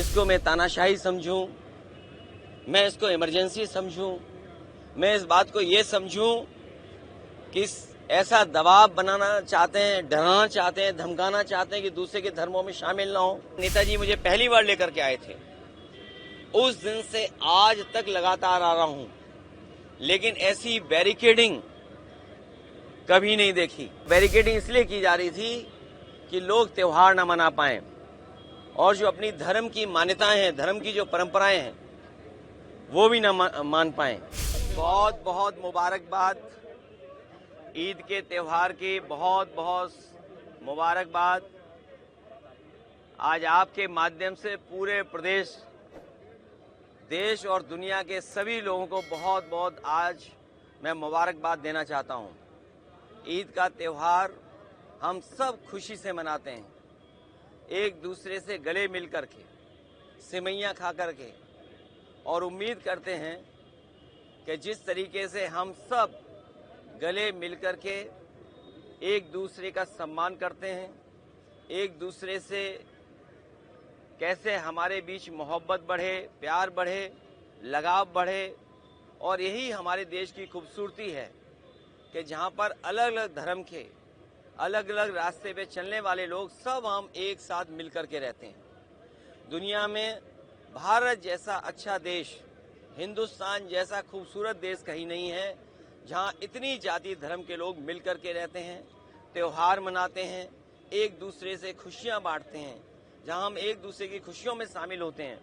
इसको मैं तानाशाही समझूं, मैं इसको इमरजेंसी समझूं, मैं इस बात को ये समझूं कि ऐसा दबाव बनाना चाहते हैं, डराना चाहते हैं, धमकाना चाहते हैं कि दूसरे के धर्मों में शामिल ना हो। नेताजी मुझे पहली बार लेकर के आए थे, उस दिन से आज तक लगातार आ रहा हूं, लेकिन ऐसी बैरिकेडिंग कभी नहीं देखी। बैरिकेडिंग इसलिए की जा रही थी कि लोग त्योहार न मना पाएं और जो अपनी धर्म की मान्यताएं हैं, धर्म की जो परंपराएं हैं, वो भी न मान पाएं। बहुत बहुत मुबारकबाद, ईद के त्योहार की बहुत बहुत मुबारकबाद। आज आपके माध्यम से पूरे प्रदेश, देश और दुनिया के सभी लोगों को बहुत बहुत आज मैं मुबारकबाद देना चाहता हूं। ईद का त्योहार हम सब खुशी से मनाते हैं, एक दूसरे से गले मिल करके, सिवैयां खा करके, और उम्मीद करते हैं कि जिस तरीके से हम सब गले मिल करके एक दूसरे का सम्मान करते हैं, एक दूसरे से कैसे हमारे बीच मोहब्बत बढ़े, प्यार बढ़े, लगाव बढ़े, और यही हमारे देश की खूबसूरती है कि जहां पर अलग अलग धर्म के, अलग अलग रास्ते पे चलने वाले लोग सब हम एक साथ मिलकर के रहते हैं। दुनिया में भारत जैसा अच्छा देश, हिंदुस्तान जैसा खूबसूरत देश कहीं नहीं है जहां इतनी जाति धर्म के लोग मिलकर के रहते हैं, त्योहार मनाते हैं, एक दूसरे से खुशियां बांटते हैं। जहां हम एक दूसरे की खुशियों में शामिल होते हैं,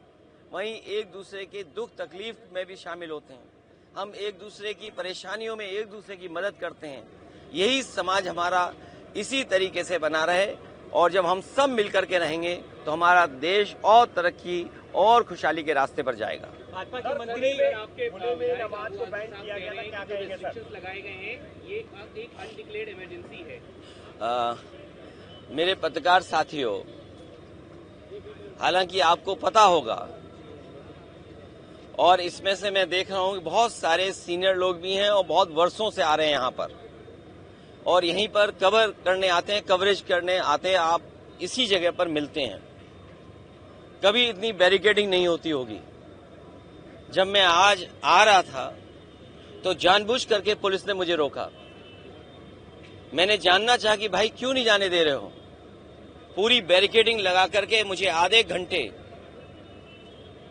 वहीं एक दूसरे के दुख तकलीफ में भी शामिल होते हैं। हम एक दूसरे की परेशानियों में एक दूसरे की मदद करते हैं। यही समाज हमारा इसी तरीके से बना रहे, और जब हम सब मिलकर के रहेंगे तो हमारा देश और तरक्की और खुशहाली के रास्ते पर जाएगा। भाजपा के मंत्री आपके नमाज को बैन किया गया था, क्या कहेंगे सर? लगाए गए हैं, ये एक अनडिक्लेयर्ड इमरजेंसी है। मेरे पत्रकार साथियों, हालांकि आपको पता होगा, और इसमें से मैं देख रहा हूं कि बहुत सारे सीनियर लोग भी हैं और बहुत वर्षों से आ रहे हैं यहां पर, और यहीं पर कवर करने आते हैं, कवरेज करने आते हैं। आप इसी जगह पर मिलते हैं। कभी इतनी बैरिकेडिंग नहीं होती होगी। जब मैं आज आ रहा था तो जानबूझ करके पुलिस ने मुझे रोका। मैंने जानना चाहा कि भाई क्यों नहीं जाने दे रहे हो। पूरी बैरिकेडिंग लगा करके मुझे आधे घंटे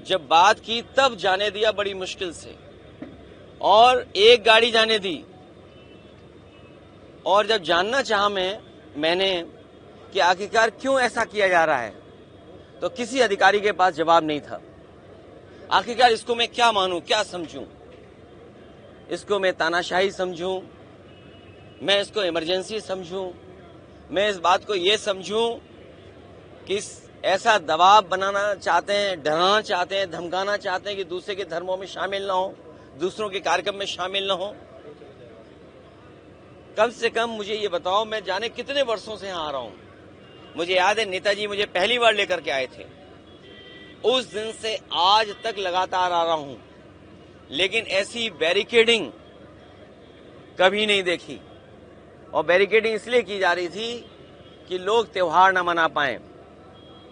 जब बात की तब जाने दिया, बड़ी मुश्किल से, और एक गाड़ी जाने दी। और जब जानना चाहा मैंने कि आखिरकार क्यों ऐसा किया जा रहा है, तो किसी अधिकारी के पास जवाब नहीं था। आखिरकार इसको मैं क्या मानूं, क्या समझूं? इसको मैं तानाशाही समझूं, मैं इसको इमरजेंसी समझूं, मैं इस बात को ये समझूं कि ऐसा दबाव बनाना चाहते हैं, डराना चाहते हैं, धमकाना चाहते हैं कि दूसरे के धर्मों में शामिल ना हो, दूसरों के कार्यक्रम में शामिल ना हो। कम से कम मुझे ये बताओ, मैं जाने कितने वर्षों से यहाँ आ रहा हूँ। मुझे याद है नेताजी मुझे पहली बार लेकर के आए थे, उस दिन से आज तक लगातार आ रहा हूं, लेकिन ऐसी बैरिकेडिंग कभी नहीं देखी। और बैरिकेडिंग इसलिए की जा रही थी कि लोग त्योहार न मना पाएं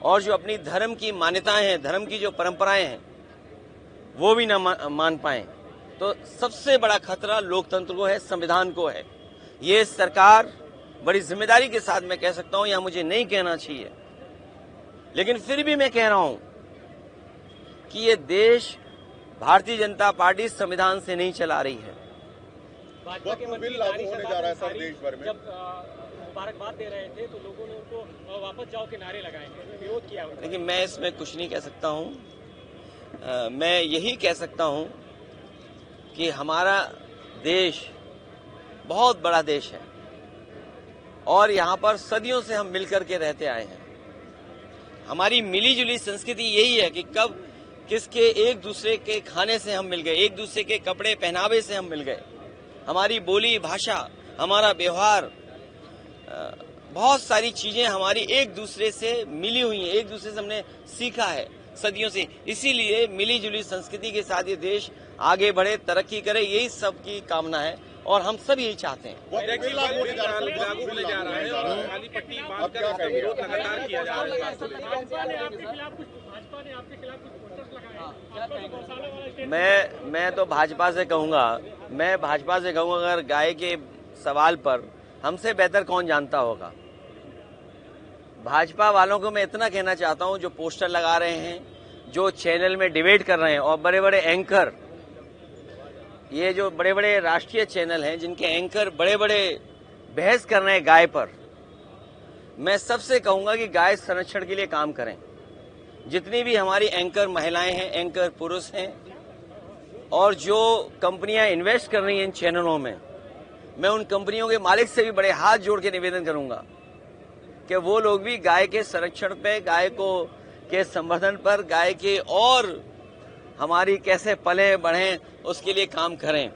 और जो अपनी धर्म की मान्यताएं हैं, धर्म की जो परंपराएं हैं, वो भी न मान पाएं। तो सबसे बड़ा खतरा लोकतंत्र को है, संविधान को है। ये सरकार बड़ी जिम्मेदारी के साथ मैं कह सकता हूं, यह मुझे नहीं कहना चाहिए, लेकिन फिर भी मैं कह रहा हूं कि ये देश भारतीय जनता पार्टी संविधान से नहीं चला रही है। भाजपा के मंत्री लागू होने जा रहा है सर देश भर में। जब मुबारकबाद दे रहे थे तो लोगों ने उनको वापस जाओ के नारे लगाए हैं, विरोध किया। लेकिन मैं इसमें कुछ नहीं कह सकता हूं। मैं यही कह सकता हूं कि हमारा देश बहुत बड़ा देश है, और यहाँ पर सदियों से हम मिलकर के रहते आए हैं। हमारी मिली जुली संस्कृति यही है कि कब किसके एक दूसरे के खाने से हम मिल गए, एक दूसरे के कपड़े पहनावे से हम मिल गए। हमारी बोली भाषा, हमारा व्यवहार, बहुत सारी चीजें हमारी एक दूसरे से मिली हुई हैं, एक दूसरे से हमने सीखा है सदियों से। इसीलिए मिली जुली संस्कृति के साथ ये देश आगे बढ़े, तरक्की करे, यही सबकी कामना है, और हम सब यही चाहते हैं। लागू होने जा रहा है और काली पट्टी बांध कर विरोध लगातार किया जा रहा है। भाजपा ने आपके खिलाफ कुछ पोस्टर्स लगाए हैं, आपका जो गौशाला वाला स्टेट मैं तो भाजपा से कहूंगा, अगर गाय के सवाल पर हमसे बेहतर कौन जानता होगा। भाजपा वालों को मैं इतना कहना चाहता हूं, जो पोस्टर लगा रहे हैं, जो चैनल में डिबेट कर रहे हैं, और बड़े बड़े एंकर, ये जो बड़े बड़े राष्ट्रीय चैनल हैं जिनके एंकर बड़े बड़े बहस कर रहे हैं गाय पर, मैं सबसे कहूंगा कि गाय संरक्षण के लिए काम करें। जितनी भी हमारी एंकर महिलाएं हैं, एंकर पुरुष हैं, और जो कंपनियां इन्वेस्ट कर रही हैं इन चैनलों में, मैं उन कंपनियों के मालिक से भी बड़े हाथ जोड़ के निवेदन करूंगा कि वो लोग भी गाय के संरक्षण पे, गाय को के संवर्धन पर, गाय के और हमारी कैसे पले बढ़ें उसके लिए काम करें।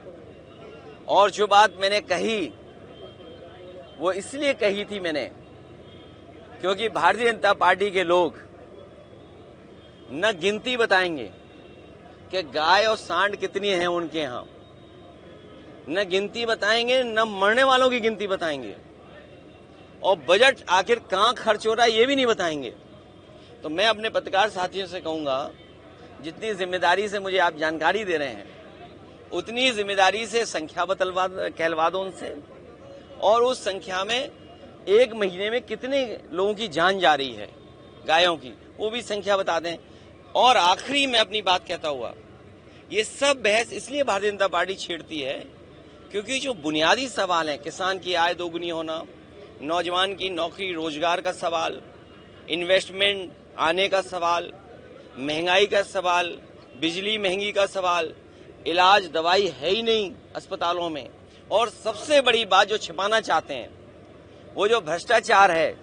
और जो बात मैंने कही वो इसलिए कही थी मैंने, क्योंकि भारतीय जनता पार्टी के लोग न गिनती बताएंगे कि गाय और सांड कितनी हैं उनके यहां, न गिनती बताएंगे, न मरने वालों की गिनती बताएंगे, और बजट आखिर कहां खर्च हो रहा है ये भी नहीं बताएंगे। तो मैं अपने पत्रकार साथियों से कहूंगा, जितनी जिम्मेदारी से मुझे आप जानकारी दे रहे हैं, उतनी जिम्मेदारी से संख्या कहलवा दो उनसे, और उस संख्या में एक महीने में कितने लोगों की जान जा रही है गायों की, वो भी संख्या बता दें। और आखिरी में अपनी बात कहता हुआ, ये सब बहस इसलिए भारतीय जनता पार्टी छेड़ती है क्योंकि जो बुनियादी सवाल है, किसान की आय दोगुनी होना, नौजवान की नौकरी रोजगार का सवाल, इन्वेस्टमेंट आने का सवाल, महंगाई का सवाल, बिजली महंगी का सवाल, इलाज दवाई है ही नहीं अस्पतालों में, और सबसे बड़ी बात जो छिपाना चाहते हैं वो जो भ्रष्टाचार है,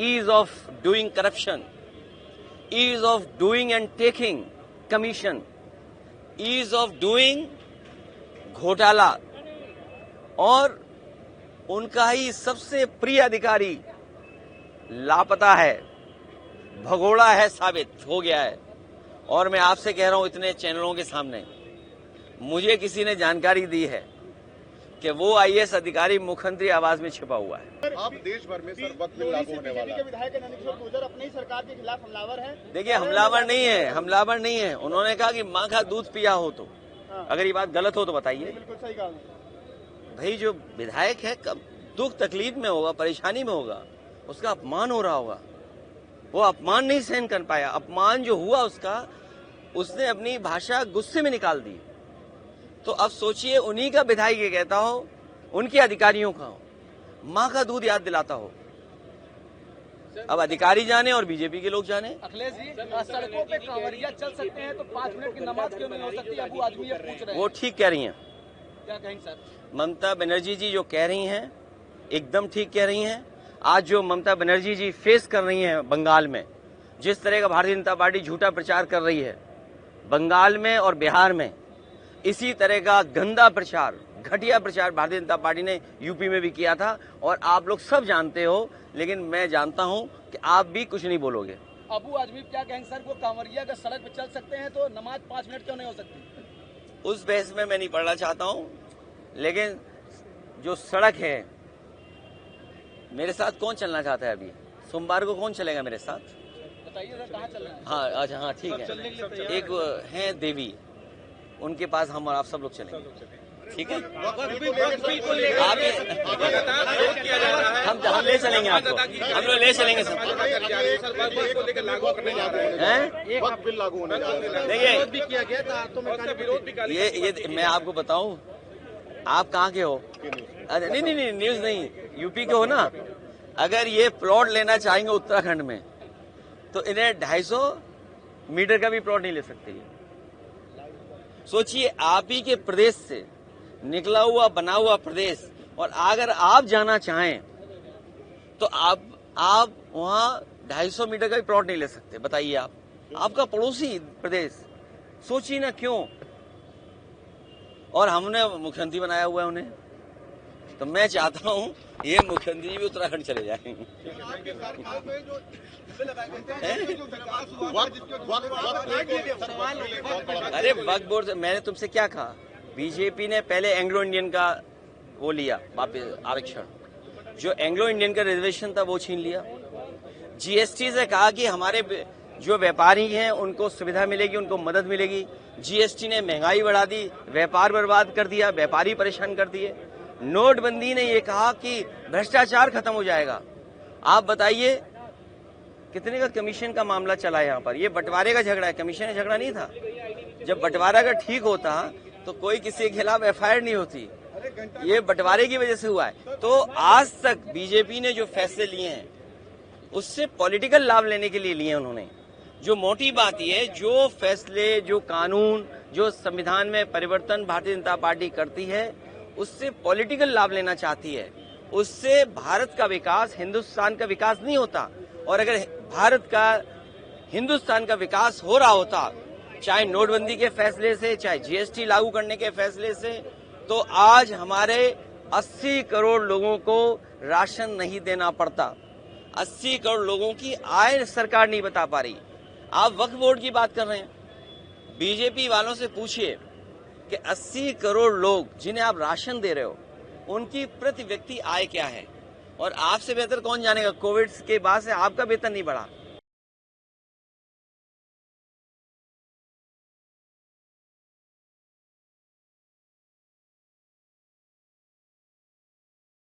ease of doing corruption, ease of doing and taking commission, ease of doing घोटाला, और उनका ही सबसे प्रिय अधिकारी लापता है, भगोड़ा है, साबित हो गया है। और मैं आपसे कह रहा हूं, इतने चैनलों के सामने मुझे किसी ने जानकारी दी है कि वो आईएएस अधिकारी मुख्यमंत्री आवास में छिपा हुआ है। आप देश भर में सर वक्त लागू होने वाला है। विधायक नंदकिशोर गुर्जर अपनी ही सरकार के खिलाफ हमलावर हैं। देखिए, हमलावर नहीं है। उन्होंने कहा कि माँ का दूध पिया हो तो, अगर ये बात गलत हो तो बताइए। बिल्कुल सही कहा भाई, जो विधायक है कब दुख तकलीफ में होगा, परेशानी में होगा, उसका अपमान हो रहा होगा, वो अपमान नहीं सहन कर पाया। अपमान जो हुआ उसने अपनी भाषा गुस्से में निकाल दी। तो अब सोचिए, उन्हीं का विधायक ये कहता हो, उनके अधिकारियों का हो, माँ का दूध याद दिलाता हो। अब अधिकारी जाने और बीजेपी के लोग जाने। अखिलेश जी, सड़कों पे कांवरिया चल सकते हैं तो 5 मिनट की नमाज क्यों नहीं हो सकती? अबू आदमी ये पूछ रहे हैं। वो ठीक कह रही हैं। क्या कहेंगे सर? ममता बनर्जी जी जो कह रही हैं एकदम ठीक कह रही हैं। आज जो ममता बनर्जी जी फेस कर रही हैं बंगाल में, जिस तरह का भारतीय जनता पार्टी झूठा प्रचार कर रही है बंगाल में और बिहार में, इसी तरह का गंदा प्रचार, घटिया प्रचार भारतीय जनता पार्टी ने यूपी में भी किया था, और आप लोग सब जानते हो। लेकिन मैं जानता हूं कि आप भी कुछ नहीं बोलोगे। अबू आजमी क्या कहेंगे सर? वो कांवरिया अगर सड़क पे चल सकते हैं तो नमाज 5 मिनट क्यों नहीं हो सकती? उस बहस में मैं नहीं पढ़ना चाहता हूं, लेकिन जो सड़क है, मेरे साथ कौन चलना चाहता है? अभी सोमवार को कौन चलेगा मेरे साथ? बताइए सर, कहाँ चल रहे हैं? हाँ, अच्छा, हाँ, ठीक है। एक है देवी, उनके पास हम और आप सब लोग चलेंगे, ठीक है? हम ले चलेंगे आपको, हम लोग ले चलेंगे सब। ये मैं आपको बताऊं, आप कहाँ के हो? नहीं, न्यूज नहीं, यूपी के हो ना। अगर ये प्लॉट लेना चाहेंगे उत्तराखंड में तो इन्हें 250 मीटर का भी प्लॉट नहीं ले सकते। सोचिए, आप ही के प्रदेश से निकला हुआ बना हुआ प्रदेश, और अगर आप जाना चाहें तो आप वहां 250 मीटर का भी प्लॉट नहीं ले सकते। बताइए, आप आपका पड़ोसी प्रदेश, सोचिए ना क्यों। और हमने मुख्यमंत्री बनाया हुआ है उन्हें, तो मैं चाहता हूं ये मुख्यमंत्री भी उत्तराखंड चले जाएंगे। अरे वक्फ बोर्ड से मैंने तुमसे क्या कहा? बीजेपी ने पहले एंग्लो इंडियन का वो लिया वापस आरक्षण, जो एंग्लो इंडियन का रिजर्वेशन था वो छीन लिया। जीएसटी से कहा कि हमारे जो व्यापारी हैं उनको सुविधा मिलेगी, उनको मदद मिलेगी। जीएसटी ने महंगाई बढ़ा दी, व्यापार बर्बाद कर दिया, व्यापारी परेशान कर दिए। नोटबंदी ने ये कहा कि भ्रष्टाचार खत्म हो जाएगा। आप बताइए कितने का कमीशन का मामला चला यहाँ पर? ये बंटवारे का झगड़ा है, कमीशन का झगड़ा नहीं था। जब बंटवारा का ठीक होता तो कोई किसी के खिलाफ एफआईआर नहीं होती। ये बंटवारे की वजह से हुआ है। तो आज तक बीजेपी ने जो फैसले लिए हैं उससे पॉलिटिकल लाभ लेने के लिए लिए उन्होंने। जो मोटी बात ये है, जो फैसले, जो कानून, जो संविधान में परिवर्तन भारतीय जनता पार्टी करती है उससे पॉलिटिकल लाभ लेना चाहती है। उससे भारत का विकास, हिंदुस्तान का विकास नहीं होता। और अगर भारत का, हिंदुस्तान का विकास हो रहा होता, चाहे नोटबंदी के फैसले से, चाहे जीएसटी लागू करने के फैसले से, तो आज हमारे 80 करोड़ लोगों को राशन नहीं देना पड़ता। 80 करोड़ लोगों की आय सरकार नहीं बता पा रही। आप वक्फ बोर्ड की बात कर रहे हैं, बीजेपी वालों से पूछिए कि 80 करोड़ लोग जिन्हें आप राशन दे रहे हो उनकी प्रति व्यक्ति आय क्या है। और आपसे बेहतर कौन जानेगा, कोविड के बाद से आपका वेतन नहीं बढ़ा।